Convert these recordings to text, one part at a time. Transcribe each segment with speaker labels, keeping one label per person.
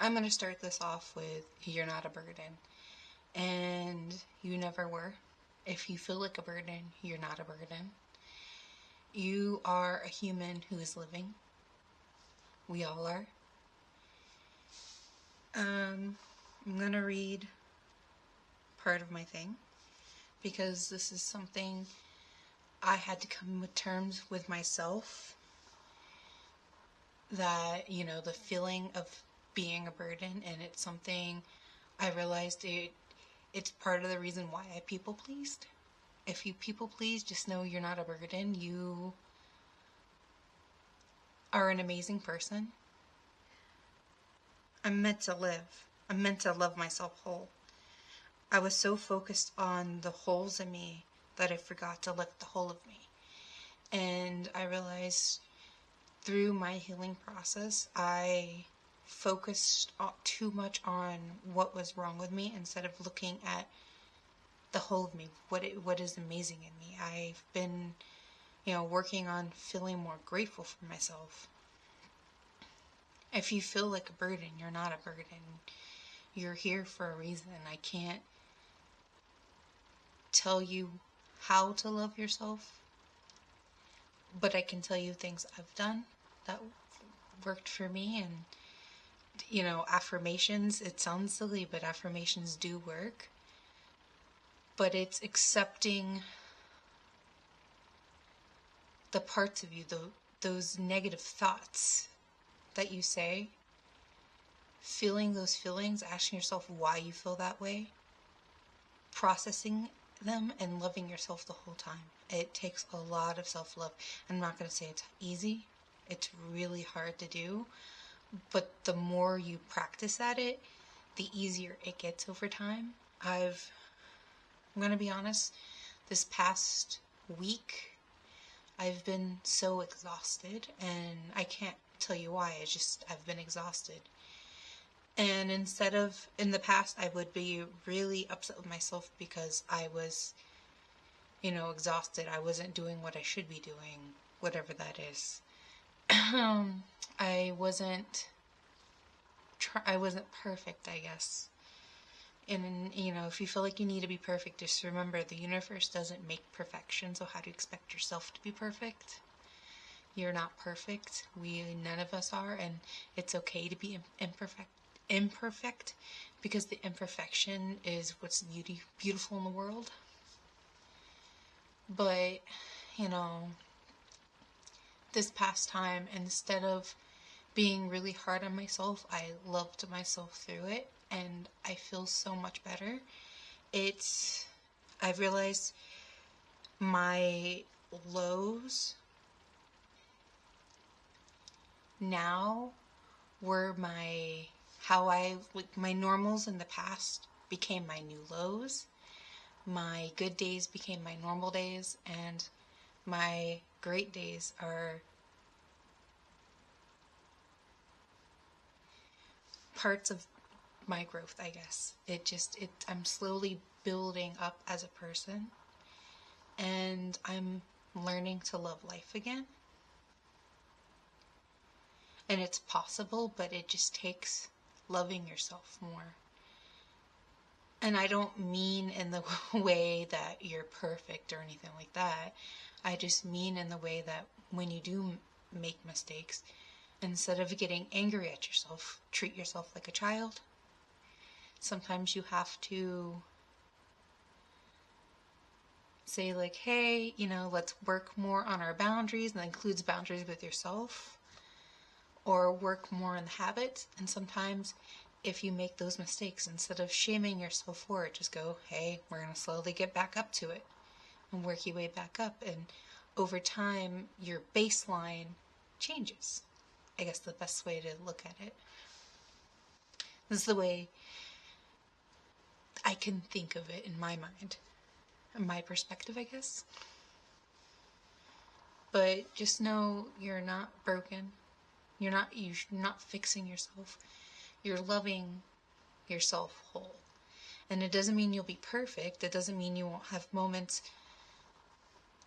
Speaker 1: I'm going to start this off with you're not a burden. And you never were. If you feel like a burden, you're not a burden. You are a human who is living. We all are. I'm going to read part of my thing because this is something I had to come with terms with myself, that, the feeling of being a burden, and it's something I realized it's part of the reason why I people pleased. If you people please, just know you're not a burden. You are an amazing person. I'm meant to live. I'm meant to love myself whole. I was so focused on the holes in me that I forgot to lift the whole of me. And I realized through my healing process, I focused too much on what was wrong with me instead of looking at the whole of me, what is amazing in me. I've been, working on feeling more grateful for myself. If you feel like a burden, you're not a burden. You're here for a reason. I can't tell you how to love yourself, but I can tell you things I've done that worked for me. And affirmations, it sounds silly, but affirmations do work. But it's accepting the parts of you, those negative thoughts that you say, feeling those feelings, asking yourself why you feel that way, processing them, and loving yourself the whole time. It takes a lot of self-love. I'm not going to say it's easy. It's really hard to do. But the more you practice at it, the easier it gets over time. I'm going to be honest, this past week, I've been so exhausted, and I can't tell you why. I've been exhausted. And in the past, I would be really upset with myself because I was, exhausted. I wasn't doing what I should be doing, whatever that is. I wasn't perfect, I guess. And, if you feel like you need to be perfect, just remember the universe doesn't make perfection, so how do you expect yourself to be perfect? You're not perfect. None of us are, and it's okay to be imperfect, because the imperfection is what's beautiful in the world. But, this past time, instead of being really hard on myself, I loved myself through it, and I feel so much better. I've realized my lows now were my normals in the past became my new lows. My good days became my normal days, and my great days are parts of my growth, I guess. I'm slowly building up as a person, and I'm learning to love life again. And it's possible, but it just takes loving yourself more. And I don't mean in the way that you're perfect or anything like that. I just mean in the way that when you do make mistakes, instead of getting angry at yourself, treat yourself like a child. Sometimes you have to say like, hey, let's work more on our boundaries, and that includes boundaries with yourself, or work more on the habits. And sometimes if you make those mistakes, instead of shaming yourself for it, just go, hey, we're going to slowly get back up to it and work your way back up. And over time, your baseline changes. I guess the best way to look at it. This is the way I can think of it in my mind, my perspective, I guess. But just know you're not broken. You're not fixing yourself. You're loving yourself whole. And it doesn't mean you'll be perfect. It doesn't mean you won't have moments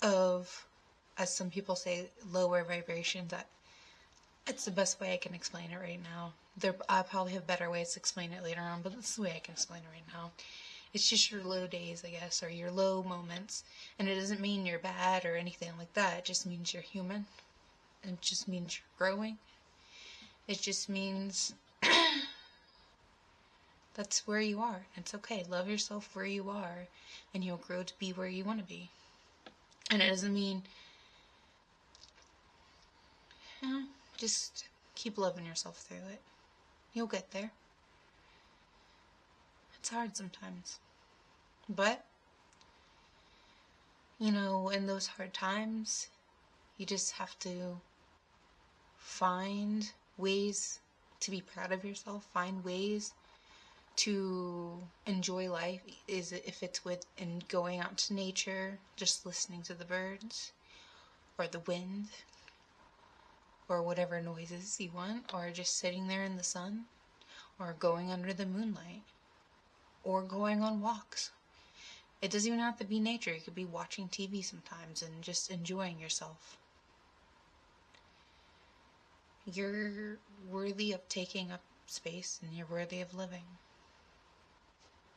Speaker 1: of, as some people say, lower vibrations. It's the best way I can explain it right now. I probably have better ways to explain it later on, but that's the way I can explain it right now. It's just your low days, I guess, or your low moments. And it doesn't mean you're bad or anything like that. It just means you're human. It just means you're growing. It just means that's where you are. It's okay. Love yourself where you are, and you'll grow to be where you want to be. And it doesn't mean, just keep loving yourself through it. You'll get there. It's hard sometimes. But, in those hard times, you just have to find ways to be proud of yourself, find ways to enjoy life, if it's going out to nature, just listening to the birds, or the wind, or whatever noises you want, or just sitting there in the sun, or going under the moonlight, or going on walks. It doesn't even have to be nature. You could be watching TV sometimes and just enjoying yourself. You're worthy of taking up space, and you're worthy of living.